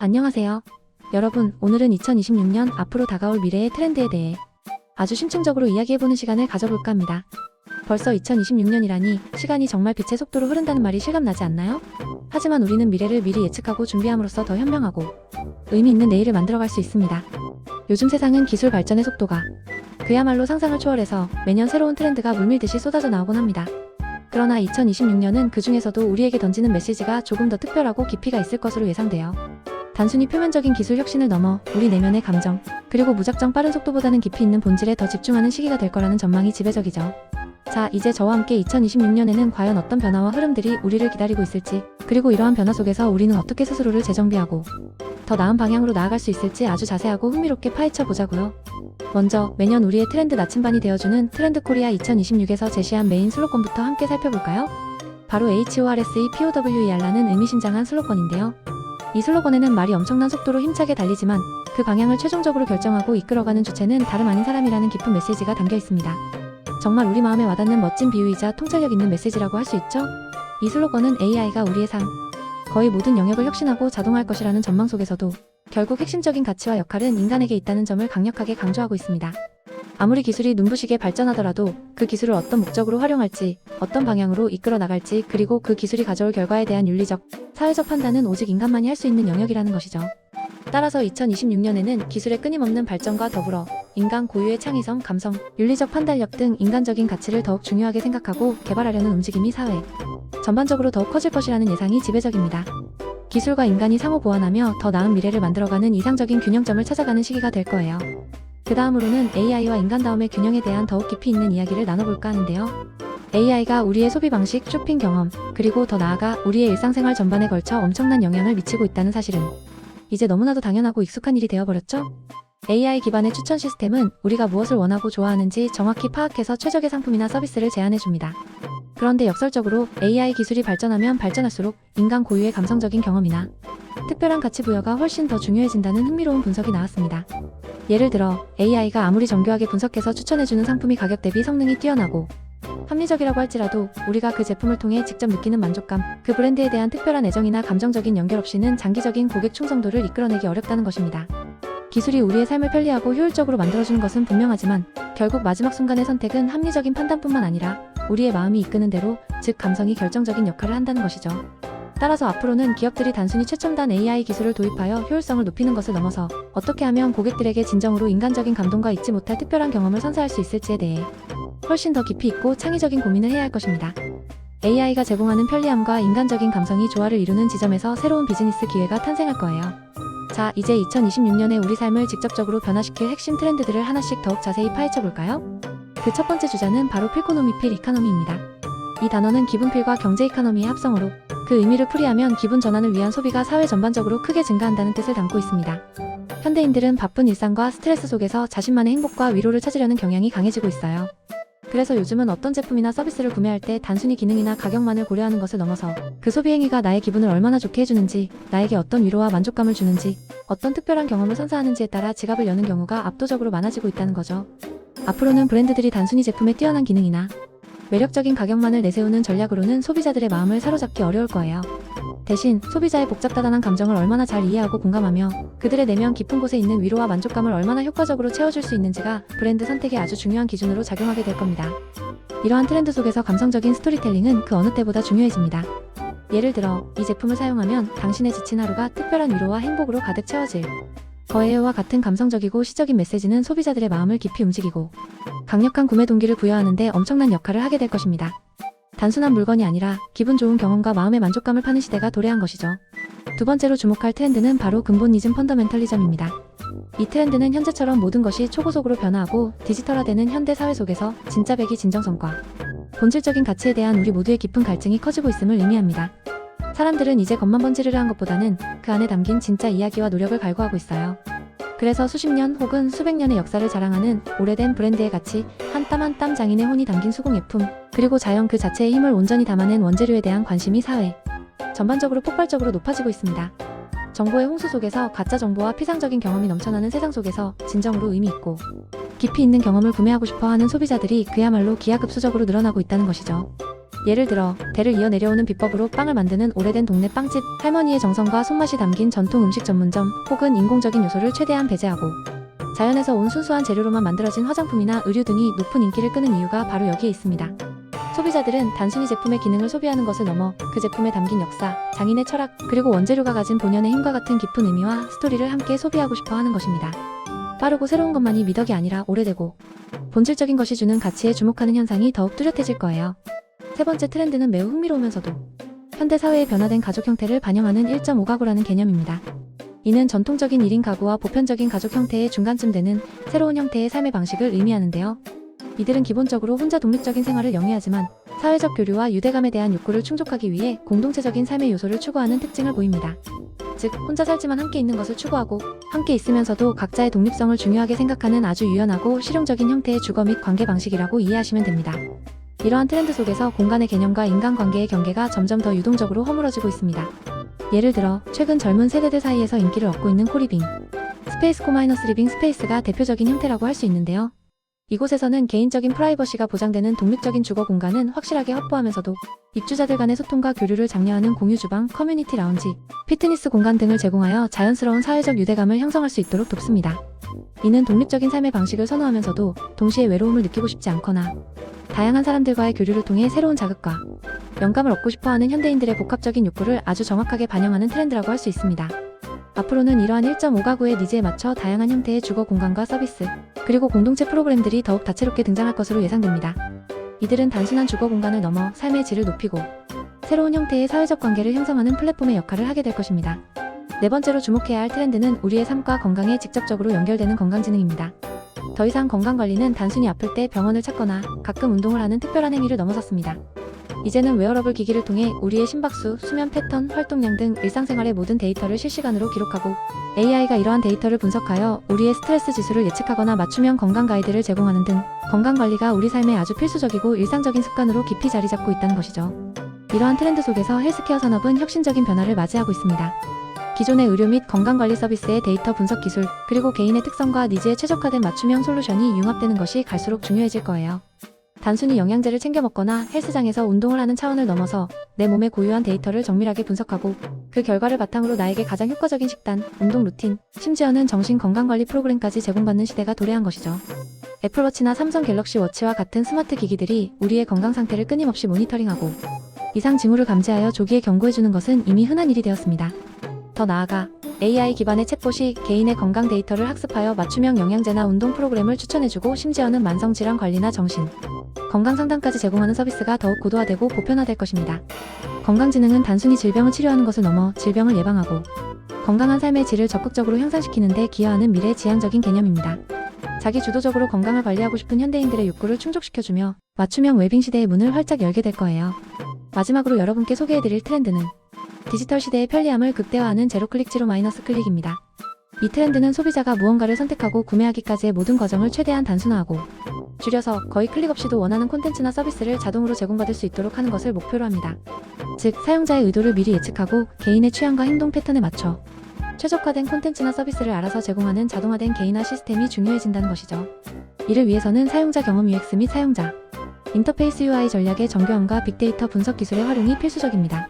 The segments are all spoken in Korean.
안녕하세요. 여러분, 오늘은 2026년 앞으로 다가올 미래의 트렌드에 대해 아주 심층적으로 이야기해보는 시간을 가져볼까 합니다. 벌써 2026년이라니 시간이 정말 빛의 속도로 흐른다는 말이 실감나지 않나요? 하지만 우리는 미래를 미리 예측하고 준비함으로써 더 현명하고 의미 있는 내일을 만들어갈 수 있습니다. 요즘 세상은 기술 발전의 속도가 그야말로 상상을 초월해서 매년 새로운 트렌드가 물밀듯이 쏟아져 나오곤 합니다. 그러나 2026년은 그 중에서도 우리에게 던지는 메시지가 조금 더 특별하고 깊이가 있을 것으로 예상돼요. 단순히 표면적인 기술 혁신을 넘어 우리 내면의 감정, 그리고 무작정 빠른 속도보다는 깊이 있는 본질에 더 집중하는 시기가 될 거라는 전망이 지배적이죠. 자, 이제 저와 함께 2026년에는 과연 어떤 변화와 흐름들이 우리를 기다리고 있을지, 그리고 이러한 변화 속에서 우리는 어떻게 스스로를 재정비하고 더 나은 방향으로 나아갈 수 있을지 아주 자세하고 흥미롭게 파헤쳐 보자고요. 먼저 매년 우리의 트렌드 나침반이 되어주는 트렌드 코리아 2026에서 제시한 메인 슬로건부터 함께 살펴볼까요? 바로 HORSEPOWER라는 의미심장한 슬로건인데요. 이 슬로건에는 말이 엄청난 속도로 힘차게 달리지만 그 방향을 최종적으로 결정하고 이끌어가는 주체는 다름 아닌 사람이라는 깊은 메시지가 담겨 있습니다. 정말 우리 마음에 와닿는 멋진 비유이자 통찰력 있는 메시지라고 할 수 있죠? 이 슬로건은 AI가 우리의 삶, 거의 모든 영역을 혁신하고 자동화할 것이라는 전망 속에서도 결국 핵심적인 가치와 역할은 인간에게 있다는 점을 강력하게 강조하고 있습니다. 아무리 기술이 눈부시게 발전하더라도 그 기술을 어떤 목적으로 활용할지, 어떤 방향으로 이끌어 나갈지, 그리고 그 기술이 가져올 결과에 대한 윤리적, 사회적 판단은 오직 인간만이 할 수 있는 영역이라는 것이죠. 따라서 2026년에는 기술의 끊임없는 발전과 더불어 인간 고유의 창의성, 감성, 윤리적 판단력 등 인간적인 가치를 더욱 중요하게 생각하고 개발하려는 움직임이 사회 전반적으로 더욱 커질 것이라는 예상이 지배적입니다. 기술과 인간이 상호 보완하며 더 나은 미래를 만들어가는 이상적인 균형점을 찾아가는 시기가 될 거예요. 그 다음으로는 AI와 인간다움의 균형에 대한 더욱 깊이 있는 이야기를 나눠볼까 하는데요. AI가 우리의 소비 방식, 쇼핑 경험, 그리고 더 나아가 우리의 일상생활 전반에 걸쳐 엄청난 영향을 미치고 있다는 사실은 이제 너무나도 당연하고 익숙한 일이 되어버렸죠? AI 기반의 추천 시스템은 우리가 무엇을 원하고 좋아하는지 정확히 파악해서 최적의 상품이나 서비스를 제안해줍니다. 그런데 역설적으로 AI 기술이 발전하면 발전할수록 인간 고유의 감성적인 경험이나 특별한 가치 부여가 훨씬 더 중요해진다는 흥미로운 분석이 나왔습니다. 예를 들어 AI가 아무리 정교하게 분석해서 추천해주는 상품이 가격 대비 성능이 뛰어나고 합리적이라고 할지라도 우리가 그 제품을 통해 직접 느끼는 만족감, 그 브랜드에 대한 특별한 애정이나 감정적인 연결 없이는 장기적인 고객 충성도를 이끌어내기 어렵다는 것입니다. 기술이 우리의 삶을 편리하고 효율적으로 만들어주는 것은 분명하지만 결국 마지막 순간의 선택은 합리적인 판단뿐만 아니라 우리의 마음이 이끄는 대로, 즉 감성이 결정적인 역할을 한다는 것이죠. 따라서 앞으로는 기업들이 단순히 최첨단 AI 기술을 도입하여 효율성을 높이는 것을 넘어서 어떻게 하면 고객들에게 진정으로 인간적인 감동과 잊지 못할 특별한 경험을 선사할 수 있을지에 대해 훨씬 더 깊이 있고 창의적인 고민을 해야 할 것입니다. AI가 제공하는 편리함과 인간적인 감성이 조화를 이루는 지점에서 새로운 비즈니스 기회가 탄생할 거예요. 자, 이제 2026년에 우리 삶을 직접적으로 변화시킬 핵심 트렌드들을 하나씩 더욱 자세히 파헤쳐볼까요? 그 첫 번째 주자는 바로 필코노미필 이카노미입니다. 이 단어는 기분필과 경제 이카노미의 합성어로 그 의미를 풀이하면 기분 전환을 위한 소비가 사회 전반적으로 크게 증가한다는 뜻을 담고 있습니다. 현대인들은 바쁜 일상과 스트레스 속에서 자신만의 행복과 위로를 찾으려는 경향이 강해지고 있어요. 그래서 요즘은 어떤 제품이나 서비스를 구매할 때 단순히 기능이나 가격만을 고려하는 것을 넘어서 그 소비 행위가 나의 기분을 얼마나 좋게 해주는지, 나에게 어떤 위로와 만족감을 주는지, 어떤 특별한 경험을 선사하는지에 따라 지갑을 여는 경우가 압도적으로 많아지고 있다는 거죠. 앞으로는 브랜드들이 단순히 제품의 뛰어난 기능이나 매력적인 가격만을 내세우는 전략으로는 소비자들의 마음을 사로잡기 어려울 거예요. 대신 소비자의 복잡다단한 감정을 얼마나 잘 이해하고 공감하며 그들의 내면 깊은 곳에 있는 위로와 만족감을 얼마나 효과적으로 채워줄 수 있는지가 브랜드 선택의 아주 중요한 기준으로 작용하게 될 겁니다. 이러한 트렌드 속에서 감성적인 스토리텔링은 그 어느 때보다 중요해집니다. 예를 들어 이 제품을 사용하면 당신의 지친 하루가 특별한 위로와 행복으로 가득 채워질 거예요와 같은 감성적이고 시적인 메시지는 소비자들의 마음을 깊이 움직이고 강력한 구매 동기를 부여하는 데 엄청난 역할을 하게 될 것입니다. 단순한 물건이 아니라 기분 좋은 경험과 마음의 만족감을 파는 시대가 도래한 것이죠. 두 번째로 주목할 트렌드는 바로 근본이즘 펀더멘털리즘입니다. 이 트렌드는 현재처럼 모든 것이 초고속으로 변화하고 디지털화되는 현대 사회 속에서 진짜 백이 진정성과 본질적인 가치에 대한 우리 모두의 깊은 갈증이 커지고 있음을 의미합니다. 사람들은 이제 겉만 번지르르한 것보다는 그 안에 담긴 진짜 이야기와 노력을 갈구하고 있어요. 그래서 수십 년 혹은 수백 년의 역사를 자랑하는 오래된 브랜드의 가치, 한 땀 한 땀 장인의 혼이 담긴 수공예품, 그리고 자연 그 자체의 힘을 온전히 담아낸 원재료에 대한 관심이 사회 전반적으로 폭발적으로 높아지고 있습니다. 정보의 홍수 속에서 가짜 정보와 피상적인 경험이 넘쳐나는 세상 속에서 진정으로 의미 있고 깊이 있는 경험을 구매하고 싶어 하는 소비자들이 그야말로 기하급수적으로 늘어나고 있다는 것이죠. 예를 들어 대를 이어 내려오는 비법으로 빵을 만드는 오래된 동네 빵집, 할머니의 정성과 손맛이 담긴 전통 음식 전문점, 혹은 인공적인 요소를 최대한 배제하고 자연에서 온 순수한 재료로만 만들어진 화장품이나 의류 등이 높은 인기를 끄는 이유가 바로 여기에 있습니다. 소비자들은 단순히 제품의 기능을 소비하는 것을 넘어 그 제품에 담긴 역사, 장인의 철학, 그리고 원재료가 가진 본연의 힘과 같은 깊은 의미와 스토리를 함께 소비하고 싶어 하는 것입니다. 빠르고 새로운 것만이 미덕이 아니라 오래되고 본질적인 것이 주는 가치에 주목하는 현상이 더욱 뚜렷해질 거예요. 세 번째 트렌드는 매우 흥미로우면서도 현대 사회의 변화된 가족 형태를 반영하는 1.5가구라는 개념입니다. 이는 전통적인 1인 가구와 보편적인 가족 형태의 중간쯤 되는 새로운 형태의 삶의 방식을 의미하는데요. 이들은 기본적으로 혼자 독립적인 생활을 영위하지만 사회적 교류와 유대감에 대한 욕구를 충족하기 위해 공동체적인 삶의 요소를 추구하는 특징을 보입니다. 즉, 혼자 살지만 함께 있는 것을 추구하고 함께 있으면서도 각자의 독립성을 중요하게 생각하는 아주 유연하고 실용적인 형태의 주거 및 관계 방식이라고 이해하시면 됩니다. 이러한 트렌드 속에서 공간의 개념과 인간관계의 경계가 점점 더 유동적으로 허물어지고 있습니다. 예를 들어 최근 젊은 세대들 사이에서 인기를 얻고 있는 코리빙, 스페이스 코마이너스 리빙 스페이스가 대표적인 형태라고 할 수 있는데요. 이곳에서는 개인적인 프라이버시가 보장되는 독립적인 주거 공간은 확실하게 확보하면서도 입주자들 간의 소통과 교류를 장려하는 공유 주방, 커뮤니티 라운지, 피트니스 공간 등을 제공하여 자연스러운 사회적 유대감을 형성할 수 있도록 돕습니다. 이는 독립적인 삶의 방식을 선호하면서도 동시에 외로움을 느끼고 싶지 않거나 다양한 사람들과의 교류를 통해 새로운 자극과 영감을 얻고 싶어하는 현대인들의 복합적인 욕구를 아주 정확하게 반영하는 트렌드라고 할 수 있습니다. 앞으로는 이러한 1.5가구의 니즈에 맞춰 다양한 형태의 주거 공간과 서비스, 그리고 공동체 프로그램들이 더욱 다채롭게 등장할 것으로 예상됩니다. 이들은 단순한 주거 공간을 넘어 삶의 질을 높이고 새로운 형태의 사회적 관계를 형성하는 플랫폼의 역할을 하게 될 것입니다. 네 번째로 주목해야 할 트렌드는 우리의 삶과 건강에 직접적으로 연결되는 건강지능입니다. 더 이상 건강관리는 단순히 아플 때 병원을 찾거나 가끔 운동을 하는 특별한 행위를 넘어섰습니다. 이제는 웨어러블 기기를 통해 우리의 심박수, 수면 패턴, 활동량 등 일상생활의 모든 데이터를 실시간으로 기록하고 AI가 이러한 데이터를 분석하여 우리의 스트레스 지수를 예측하거나 맞춤형 건강 가이드를 제공하는 등 건강관리가 우리 삶의 아주 필수적이고 일상적인 습관으로 깊이 자리 잡고 있다는 것이죠. 이러한 트렌드 속에서 헬스케어 산업은 혁신적인 변화를 맞이하고 있습니다. 기존의 의료 및 건강관리 서비스의 데이터 분석 기술, 그리고 개인의 특성과 니즈에 최적화된 맞춤형 솔루션이 융합되는 것이 갈수록 중요해질 거예요. 단순히 영양제를 챙겨 먹거나 헬스장에서 운동을 하는 차원을 넘어서 내 몸의 고유한 데이터를 정밀하게 분석하고 그 결과를 바탕으로 나에게 가장 효과적인 식단, 운동 루틴, 심지어는 정신 건강관리 프로그램까지 제공받는 시대가 도래한 것이죠. 애플워치나 삼성 갤럭시 워치와 같은 스마트 기기들이 우리의 건강 상태를 끊임없이 모니터링하고 이상 징후를 감지하여 조기에 경고해주는 것은 이미 흔한 일이 되었습니다. 더 나아가 AI 기반의 챗봇이 개인의 건강 데이터를 학습하여 맞춤형 영양제나 운동 프로그램을 추천해주고 심지어는 만성질환 관리나 정신, 건강 상담까지 제공하는 서비스가 더욱 고도화되고 보편화될 것입니다. 건강지능은 단순히 질병을 치료하는 것을 넘어 질병을 예방하고 건강한 삶의 질을 적극적으로 향상시키는 데 기여하는 미래지향적인 개념입니다. 자기 주도적으로 건강을 관리하고 싶은 현대인들의 욕구를 충족시켜주며 맞춤형 웰빙 시대의 문을 활짝 열게 될 거예요. 마지막으로 여러분께 소개해드릴 트렌드는 디지털 시대의 편리함을 극대화하는 제로클릭 지로 마이너스 클릭입니다. 이 트렌드는 소비자가 무언가를 선택하고 구매하기까지의 모든 과정을 최대한 단순화하고 줄여서 거의 클릭 없이도 원하는 콘텐츠나 서비스를 자동으로 제공받을 수 있도록 하는 것을 목표로 합니다. 즉, 사용자의 의도를 미리 예측하고 개인의 취향과 행동 패턴에 맞춰 최적화된 콘텐츠나 서비스를 알아서 제공하는 자동화된 개인화 시스템이 중요해진다는 것이죠. 이를 위해서는 사용자 경험 UX 및 사용자 인터페이스 UI 전략의 정교함과 빅데이터 분석 기술의 활용이 필수적입니다.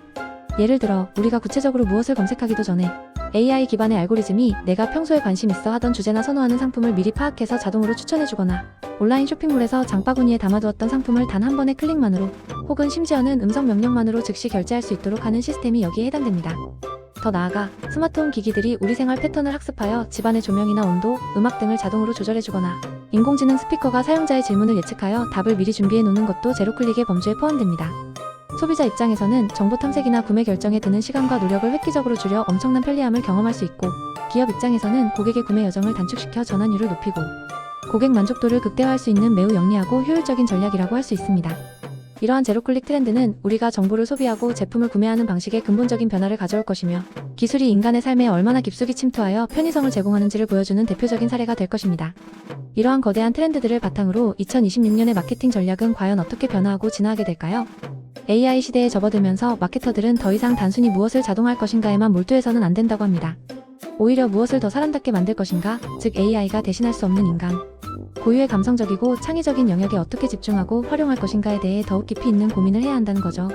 예를 들어 우리가 구체적으로 무엇을 검색하기도 전에 AI 기반의 알고리즘이 내가 평소에 관심 있어 하던 주제나 선호하는 상품을 미리 파악해서 자동으로 추천해주거나 온라인 쇼핑몰에서 장바구니에 담아두었던 상품을 단 한 번의 클릭만으로 혹은 심지어는 음성 명령만으로 즉시 결제할 수 있도록 하는 시스템이 여기에 해당됩니다. 더 나아가 스마트홈 기기들이 우리 생활 패턴을 학습하여 집안의 조명이나 온도, 음악 등을 자동으로 조절해주거나 인공지능 스피커가 사용자의 질문을 예측하여 답을 미리 준비해 놓는 것도 제로클릭의 범주에 포함됩니다. 소비자 입장에서는 정보 탐색이나 구매 결정에 드는 시간과 노력을 획기적으로 줄여 엄청난 편리함을 경험할 수 있고, 기업 입장에서는 고객의 구매 여정을 단축시켜 전환율을 높이고 고객 만족도를 극대화할 수 있는 매우 영리하고 효율적인 전략이라고 할 수 있습니다. 이러한 제로클릭 트렌드는 우리가 정보를 소비하고 제품을 구매하는 방식에 근본적인 변화를 가져올 것이며, 기술이 인간의 삶에 얼마나 깊숙이 침투하여 편의성을 제공하는지를 보여주는 대표적인 사례가 될 것입니다. 이러한 거대한 트렌드들을 바탕으로 2026년의 마케팅 전략은 과연 어떻게 변화하고 진화하게 될까요? AI 시대에 접어들면서 마케터들은 더 이상 단순히 무엇을 자동화할 것인가에만 몰두해서는 안 된다고 합니다. 오히려 무엇을 더 사람답게 만들 것인가, 즉 AI가 대신할 수 없는 인간, 고유의 감성적이고 창의적인 영역에 어떻게 집중하고 활용할 것인가에 대해 더욱 깊이 있는 고민을 해야 한다는 거죠.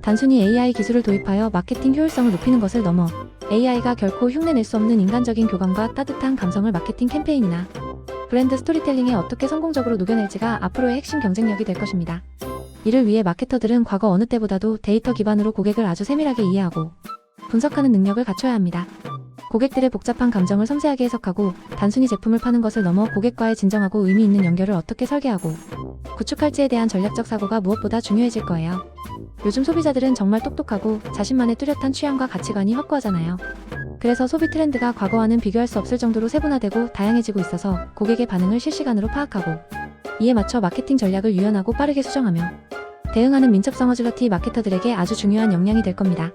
단순히 AI 기술을 도입하여 마케팅 효율성을 높이는 것을 넘어 AI가 결코 흉내낼 수 없는 인간적인 교감과 따뜻한 감성을 마케팅 캠페인이나 브랜드 스토리텔링에 어떻게 성공적으로 녹여낼지가 앞으로의 핵심 경쟁력이 될 것입니다. 이를 위해 마케터들은 과거 어느 때보다도 데이터 기반으로 고객을 아주 세밀하게 이해하고 분석하는 능력을 갖춰야 합니다. 고객들의 복잡한 감정을 섬세하게 해석하고 단순히 제품을 파는 것을 넘어 고객과의 진정하고 의미 있는 연결을 어떻게 설계하고 구축할지에 대한 전략적 사고가 무엇보다 중요해질 거예요. 요즘 소비자들은 정말 똑똑하고 자신만의 뚜렷한 취향과 가치관이 확고하잖아요. 그래서 소비 트렌드가 과거와는 비교할 수 없을 정도로 세분화되고 다양해지고 있어서 고객의 반응을 실시간으로 파악하고 이에 맞춰 마케팅 전략을 유연하고 빠르게 수정하며 대응하는 민첩성 어질러티 마케터들에게 아주 중요한 역량이 될 겁니다.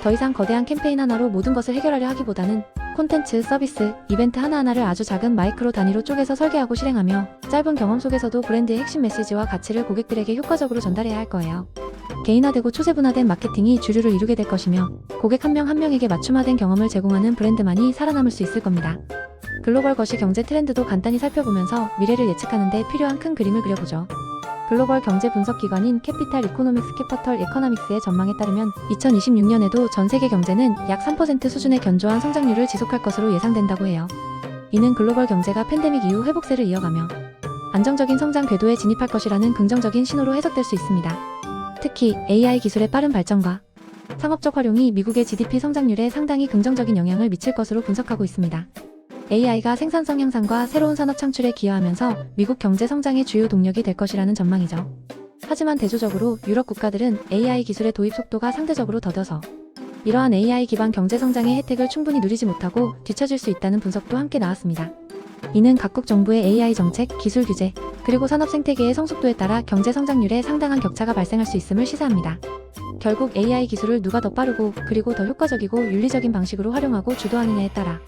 더 이상 거대한 캠페인 하나로 모든 것을 해결하려 하기보다는 콘텐츠, 서비스, 이벤트 하나하나를 아주 작은 마이크로 단위로 쪼개서 설계하고 실행하며 짧은 경험 속에서도 브랜드의 핵심 메시지와 가치를 고객들에게 효과적으로 전달해야 할 거예요. 개인화되고 초세분화된 마케팅이 주류를 이루게 될 것이며 고객 한 명 한 명에게 맞춤화된 경험을 제공하는 브랜드만이 살아남을 수 있을 겁니다. 글로벌 거시 경제 트렌드도 간단히 살펴보면서 미래를 예측하는 데 필요한 큰 그림을 그려보죠. 글로벌 경제 분석 기관인 캐피탈 이코노믹스 캐피털 에커nomics의 전망에 따르면 2026년에도 전 세계 경제는 약 3% 수준의 견조한 성장률을 지속할 것으로 예상된다고 해요. 이는 글로벌 경제가 팬데믹 이후 회복세를 이어가며 안정적인 성장 궤도에 진입할 것이라는 긍정적인 신호로 해석될 수 있습니다. 특히 AI 기술의 빠른 발전과 상업적 활용이 미국의 GDP 성장률에 상당히 긍정적인 영향을 미칠 것으로 분석하고 있습니다. AI가 생산성 향상과 새로운 산업 창출에 기여하면서 미국 경제 성장의 주요 동력이 될 것이라는 전망이죠. 하지만 대조적으로 유럽 국가들은 AI 기술의 도입 속도가 상대적으로 더뎌서 이러한 AI 기반 경제 성장의 혜택을 충분히 누리지 못하고 뒤처질 수 있다는 분석도 함께 나왔습니다. 이는 각국 정부의 AI 정책, 기술 규제, 그리고 산업 생태계의 성숙도에 따라 경제 성장률에 상당한 격차가 발생할 수 있음을 시사합니다. 결국 AI 기술을 누가 더 빠르고 그리고 더 효과적이고 윤리적인 방식으로 활용하고 주도하느냐에 따라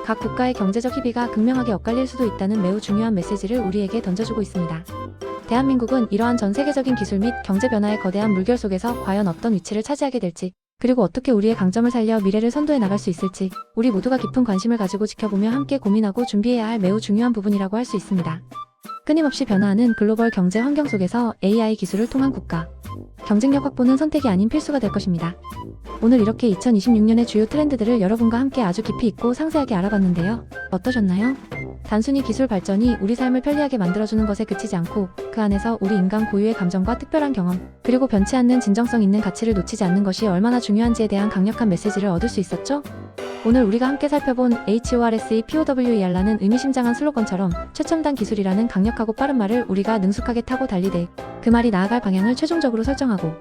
각 국가의 경제적 희비가 극명하게 엇갈릴 수도 있다는 매우 중요한 메시지를 우리에게 던져주고 있습니다. 대한민국은 이러한 전 세계적인 기술 및 경제 변화의 거대한 물결 속에서 과연 어떤 위치를 차지하게 될지, 그리고 어떻게 우리의 강점을 살려 미래를 선도해 나갈 수 있을지 우리 모두가 깊은 관심을 가지고 지켜보며 함께 고민하고 준비해야 할 매우 중요한 부분이라고 할 수 있습니다. 끊임없이 변화하는 글로벌 경제 환경 속에서 AI 기술을 통한 국가 경쟁력 확보는 선택이 아닌 필수가 될 것입니다. 오늘 이렇게 2026년의 주요 트렌드들을 여러분과 함께 아주 깊이 있고 상세하게 알아봤는데요. 어떠셨나요? 단순히 기술 발전이 우리 삶을 편리하게 만들어주는 것에 그치지 않고 그 안에서 우리 인간 고유의 감정과 특별한 경험, 그리고 변치 않는 진정성 있는 가치를 놓치지 않는 것이 얼마나 중요한지에 대한 강력한 메시지를 얻을 수 있었죠? 오늘 우리가 함께 살펴본 HORSEPOWER라는 의미심장한 슬로건처럼 최첨단 기술이라는 강력하고 빠른 말을 우리가 능숙하게 타고 달리되 그 말이 나아갈 방향을 최종적으로 설정하고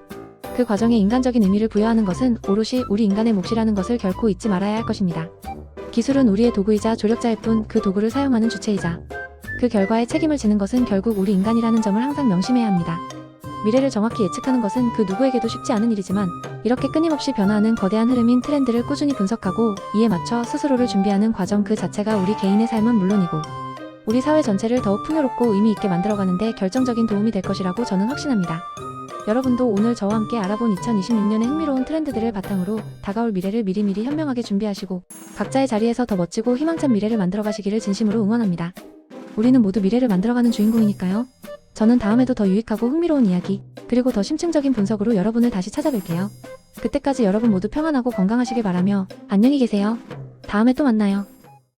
그 과정에 인간적인 의미를 부여하는 것은 오롯이 우리 인간의 몫이라는 것을 결코 잊지 말아야 할 것입니다. 기술은 우리의 도구이자 조력자일 뿐 그 도구를 사용하는 주체이자 그 결과에 책임을 지는 것은 결국 우리 인간이라는 점을 항상 명심해야 합니다. 미래를 정확히 예측하는 것은 그 누구에게도 쉽지 않은 일이지만 이렇게 끊임없이 변화하는 거대한 흐름인 트렌드를 꾸준히 분석하고 이에 맞춰 스스로를 준비하는 과정 그 자체가 우리 개인의 삶은 물론이고 우리 사회 전체를 더욱 풍요롭고 의미 있게 만들어가는 데 결정적인 도움이 될 것이라고 저는 확신합니다. 여러분도 오늘 저와 함께 알아본 2026년의 흥미로운 트렌드들을 바탕으로 다가올 미래를 미리미리 현명하게 준비하시고 각자의 자리에서 더 멋지고 희망찬 미래를 만들어가시기를 진심으로 응원합니다. 우리는 모두 미래를 만들어가는 주인공이니까요. 저는 다음에도 더 유익하고 흥미로운 이야기, 그리고 더 심층적인 분석으로 여러분을 다시 찾아뵐게요. 그때까지 여러분 모두 평안하고 건강하시길 바라며 안녕히 계세요. 다음에 또 만나요.